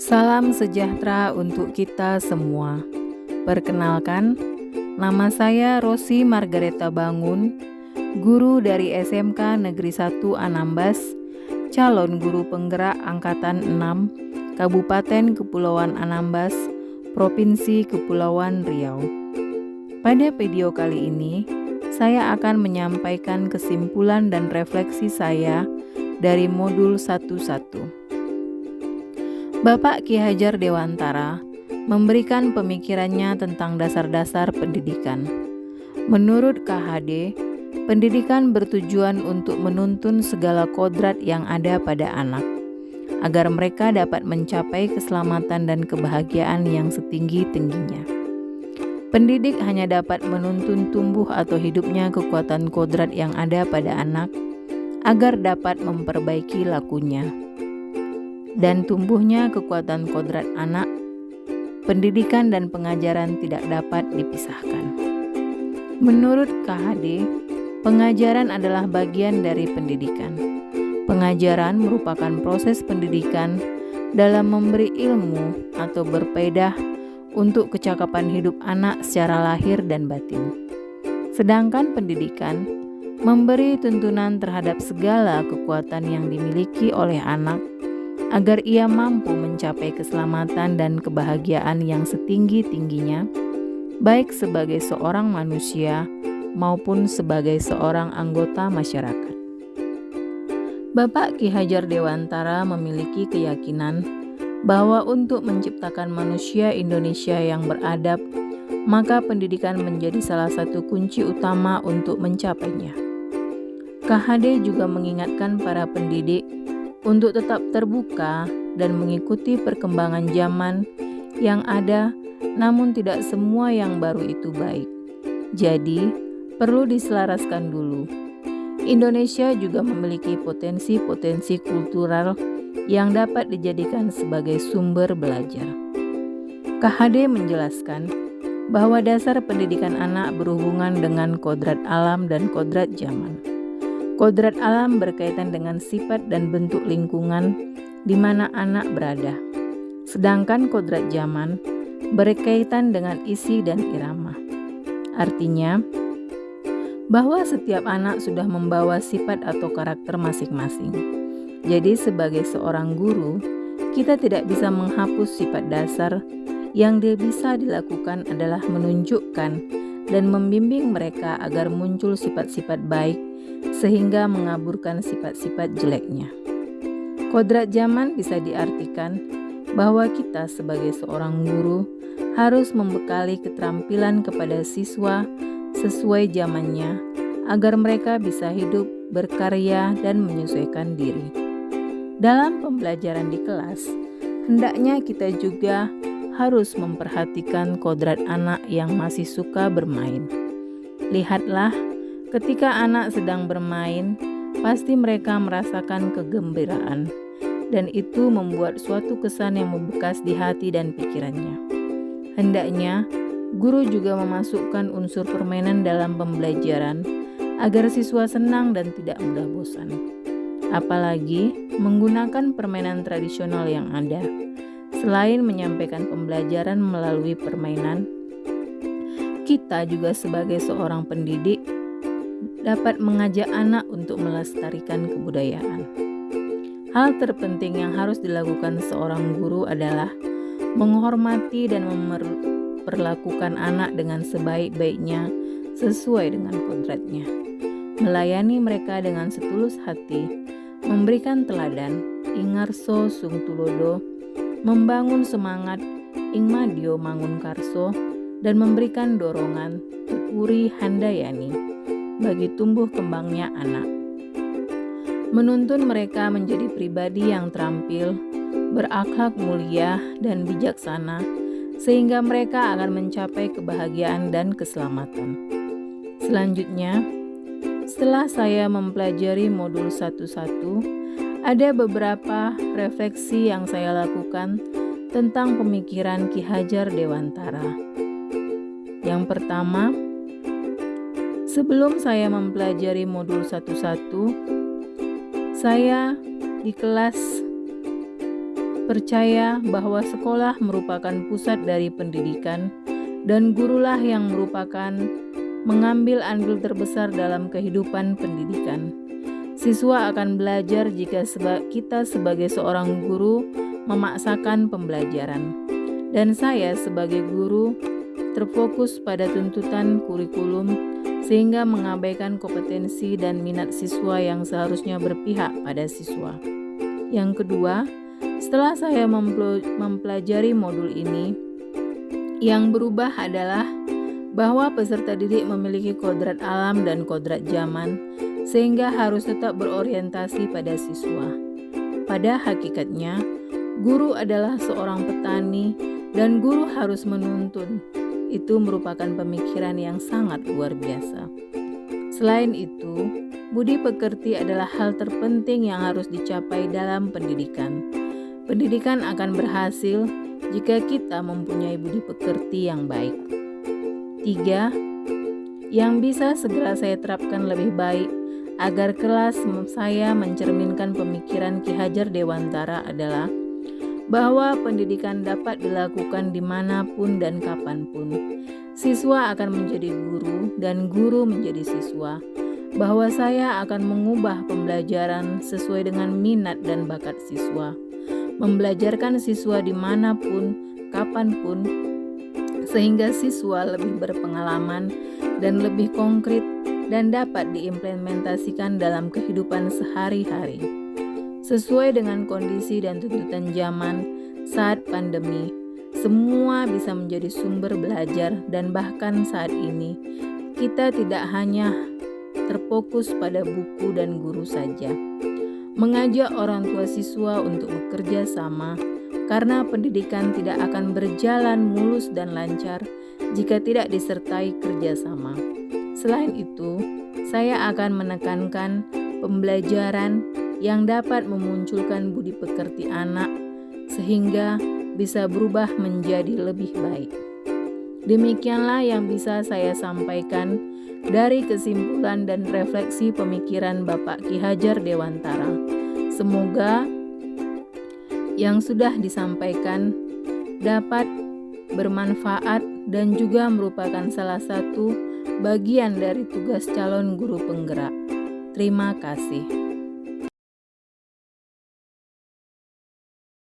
Salam sejahtera untuk kita semua. Perkenalkan, nama saya Rosi Margareta Bangun, guru dari SMK Negeri 1 Anambas, calon guru penggerak Angkatan 6, Kabupaten Kepulauan Anambas, Provinsi Kepulauan Riau. Pada video kali ini, saya akan menyampaikan kesimpulan dan refleksi saya dari modul 11. Bapak Ki Hajar Dewantara memberikan pemikirannya tentang dasar-dasar pendidikan. Menurut KHD, pendidikan bertujuan untuk menuntun segala kodrat yang ada pada anak, agar mereka dapat mencapai keselamatan dan kebahagiaan yang setinggi-tingginya. Pendidik hanya dapat menuntun tumbuh atau hidupnya kekuatan kodrat yang ada pada anak, agar dapat memperbaiki lakunya. Dan tumbuhnya kekuatan kodrat anak, pendidikan dan pengajaran tidak dapat dipisahkan. Menurut KHD, pengajaran adalah bagian dari pendidikan. Pengajaran merupakan proses pendidikan dalam memberi ilmu atau berfaedah untuk kecakapan hidup anak secara lahir dan batin. Sedangkan pendidikan memberi tuntunan terhadap segala kekuatan yang dimiliki oleh anak, agar ia mampu mencapai keselamatan dan kebahagiaan yang setinggi-tingginya, baik sebagai seorang manusia maupun sebagai seorang anggota masyarakat. Bapak Ki Hajar Dewantara memiliki keyakinan bahwa untuk menciptakan manusia Indonesia yang beradab, maka pendidikan menjadi salah satu kunci utama untuk mencapainya. KHD juga mengingatkan para pendidik untuk tetap terbuka dan mengikuti perkembangan zaman yang ada, namun tidak semua yang baru itu baik. Jadi, perlu diselaraskan dulu. Indonesia juga memiliki potensi-potensi kultural yang dapat dijadikan sebagai sumber belajar. KHD menjelaskan bahwa dasar pendidikan anak berhubungan dengan kodrat alam dan kodrat zaman. Kodrat alam berkaitan dengan sifat dan bentuk lingkungan di mana anak berada. Sedangkan kodrat zaman berkaitan dengan isi dan irama. Artinya, bahwa setiap anak sudah membawa sifat atau karakter masing-masing. Jadi sebagai seorang guru, kita tidak bisa menghapus sifat dasar. Yang bisa dilakukan adalah menunjukkan dan membimbing mereka agar muncul sifat-sifat baik sehingga mengaburkan sifat-sifat jeleknya. Kodrat zaman bisa diartikan bahwa kita sebagai seorang guru harus membekali keterampilan kepada siswa sesuai zamannya agar mereka bisa hidup, berkarya, dan menyesuaikan diri. Dalam pembelajaran di kelas, hendaknya kita juga harus memperhatikan kodrat anak yang masih suka bermain. Lihatlah, ketika anak sedang bermain, pasti mereka merasakan kegembiraan, dan itu membuat suatu kesan yang membekas di hati dan pikirannya. Hendaknya, guru juga memasukkan unsur permainan dalam pembelajaran, agar siswa senang dan tidak mudah bosan. Apalagi menggunakan permainan tradisional yang ada. Selain menyampaikan pembelajaran melalui permainan, kita juga sebagai seorang pendidik dapat mengajak anak untuk melestarikan kebudayaan. Hal terpenting yang harus dilakukan seorang guru adalah menghormati dan memperlakukan anak dengan sebaik-baiknya sesuai dengan kodratnya. Melayani mereka dengan setulus hati, memberikan teladan, ingarso sung tulodo, membangun semangat, ing madyo mangun karso, dan memberikan dorongan, uri handayani, bagi tumbuh kembangnya anak. Menuntun mereka menjadi pribadi yang terampil, berakhlak mulia dan bijaksana, sehingga mereka akan mencapai kebahagiaan dan keselamatan. Selanjutnya, setelah saya mempelajari modul 11, ada beberapa refleksi yang saya lakukan tentang pemikiran Ki Hajar Dewantara. Yang pertama, sebelum saya mempelajari modul 11, saya di kelas percaya bahwa sekolah merupakan pusat dari pendidikan dan gurulah yang merupakan mengambil andil terbesar dalam kehidupan pendidikan. Siswa akan belajar jika kita sebagai seorang guru memaksakan pembelajaran. Dan saya sebagai guru terfokus pada tuntutan kurikulum sehingga mengabaikan kompetensi dan minat siswa yang seharusnya berpihak pada siswa. Yang kedua, setelah saya mempelajari modul ini, yang berubah adalah bahwa peserta didik memiliki kodrat alam dan kodrat zaman, sehingga harus tetap berorientasi pada siswa. Pada hakikatnya, guru adalah seorang petani dan guru harus menuntun. Itu merupakan pemikiran yang sangat luar biasa. Selain itu, budi pekerti adalah hal terpenting yang harus dicapai dalam pendidikan. Pendidikan akan berhasil jika kita mempunyai budi pekerti yang baik. 3. Yang bisa segera saya terapkan lebih baik agar kelas saya mencerminkan pemikiran Ki Hajar Dewantara adalah bahwa pendidikan dapat dilakukan dimanapun dan kapanpun. Siswa akan menjadi guru dan guru menjadi siswa. Bahwa saya akan mengubah pembelajaran sesuai dengan minat dan bakat siswa. Membelajarkan siswa dimanapun, kapanpun, sehingga siswa lebih berpengalaman dan lebih konkret dan dapat diimplementasikan dalam kehidupan sehari-hari. Sesuai dengan kondisi dan tuntutan zaman saat pandemi, semua bisa menjadi sumber belajar dan bahkan saat ini, kita tidak hanya terfokus pada buku dan guru saja. Mengajak orang tua siswa untuk bekerja sama, karena pendidikan tidak akan berjalan mulus dan lancar jika tidak disertai kerjasama. Selain itu, saya akan menekankan pembelajaran yang dapat memunculkan budi pekerti anak sehingga bisa berubah menjadi lebih baik. Demikianlah yang bisa saya sampaikan dari kesimpulan dan refleksi pemikiran Bapak Ki Hajar Dewantara. Semoga yang sudah disampaikan dapat bermanfaat dan juga merupakan salah satu bagian dari tugas calon guru penggerak. Terima kasih.